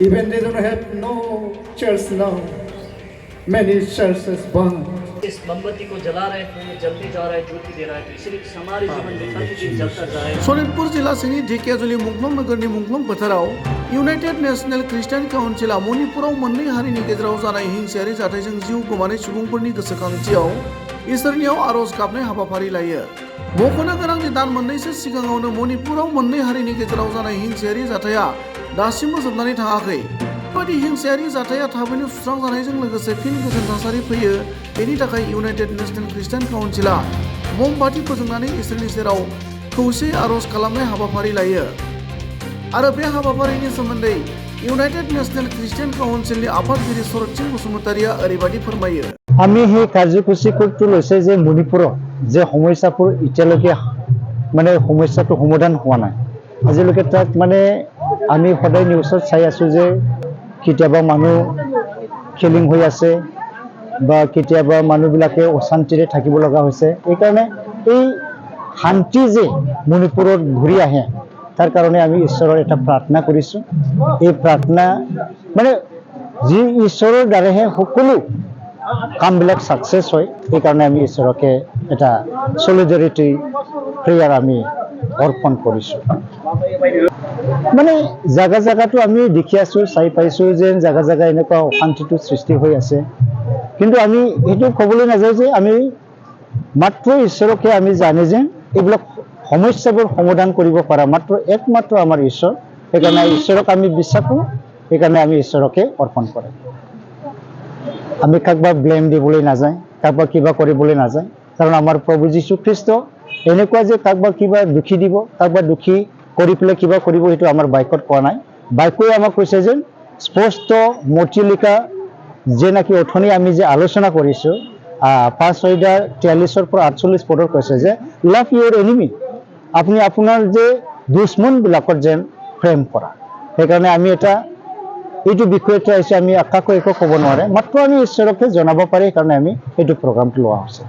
Even they don't have no church now. Many churches burned. इस मोमबत्ती को जला रहे हैं तो ये जलते जा रहा है, ज्योति दे रहा है, तो इसलिए हमारे जीवन में प्रतिदिन जलता जाए। सनितपुर जिला सिंह ढेकियाजुली मुंख्लं नगरनि मुंख्लं फोथाराव यूनाइटेड नेशनल क्रिस्टियान काउन्सिलआ मणिपुराव मोननै हारिनि गेजेराव जानाय हिंसायारि जाथायजों जिउ गोमानाय सुबुंफोरनि गोसोखांथियाव इसोरनियाव आरज गाबनाय हाबाफारि लायो। मख'नो गोनां दि दान मोननैसो सिगाङावनो मणिपुराव मोननै हारिनि गेजेराव जानाय हिंसायारि जाथाया दासिमबो जोबनानै थाङाखै। बेबादि हिंसायारि जाथाया थाबैनो सुस्रांजानायजों लोगोसे फिन गोजोन थासारि फैयो, बेनि थाखाय इउनाइटेड नेशनल क्रिस्टियान काउन्सिलआ मम बाथि फोजोंनानै इसोरनि सेराव खौसेयै आरज खालामनाय हाबाफारि लायो। आरो बे हाबाफारिनि सोमोन्दै इउनाइटेड नेशनल क्रिस्टियान काउन्सिलनि आफादगिरि शरतसिं बसुमतारिया ओरैबायदि फोरमायो। আমি সেই কাৰ্যসূচীটো লৈছে যে মণিপুৰত যে সমস্যাবোৰ এতিয়ালৈকে মানে সমস্যাটো সমাধান হোৱা নাই। আজিলৈকে তাক মানে আমি সদায় নিউজত চাই আছো যে কেতিয়াবা মানুহ কিলিং হৈ আছে বা কেতিয়াবা মানুহবিলাকে অশান্তিৰে থাকিব লগা হৈছে। এইকাৰণে এই শান্তি যে মণিপুৰত ঘূৰি আহে তাৰ কাৰণে আমি ঈশ্বৰৰ এটা প্ৰাৰ্থনা কৰিছোঁ। এই প্ৰাৰ্থনা মানে যি ঈশ্বৰৰ দ্বাৰাহে সকলো কামবিলাক সাকসেস হয়, এই কাৰণে আমি ঈশ্বৰকে এটা সলিডাৰিটি প্ৰেয়াৰ আমি অৰ্পণ কৰিছোঁ। মানে জাগা জাগাটো আমি দেখি আছোঁ, চাই পাইছোঁ যে জাগা জাগা এনেকুৱা অশান্তিটো সৃষ্টি হৈ আছে। কিন্তু আমি এইটো ক'বলৈ নাযাওঁ যে আমি মাত্ৰ ঈশ্বৰকে আমি জানে যে এইবিলাক সমস্যাবোৰ সমাধান কৰিব পৰা মাত্ৰ একমাত্ৰ আমাৰ ঈশ্বৰ। সেইকাৰণে ঈশ্বৰক আমি বিশ্বাস কৰোঁ, সেইকাৰণে আমি ঈশ্বৰকে অৰ্পণ কৰোঁ। আমি কাকবা ব্লেম দিবলৈ নাযায়, কাকবা কিবা কৰিবলৈ নাযায়, কাৰণ আমাৰ প্ৰভু যীশু খ্ৰীষ্ট এনেকুৱা যে কাকবা কিবা দুখী দিব, কাকবা দুখী কৰি পেলাই কিবা কৰিব, সেইটো আমাৰ বাইকত কোৱা নাই। বাইকে আমাক কৈছে যে স্পষ্ট মৰ্তিলিকা যে নাকি অথনি আমি যে আলোচনা কৰিছোঁ 5:43 পৰা 48 পদত কৈছে যে লাভ ইউৰ এনিমি, আপুনি আপোনাৰ যে দুশ্মনবিলাকত যেন প্ৰেম কৰা। সেইকাৰণে আমি এটা এইটো বিষয়টো আহিছে, আমি কাকো একো ক'ব নোৱাৰে, মাত্ৰ আমি ঈশ্বৰকে জনাব পাৰি, কাৰণে আমি এইটো প্ৰগ্ৰামটো লোৱা হৈছে।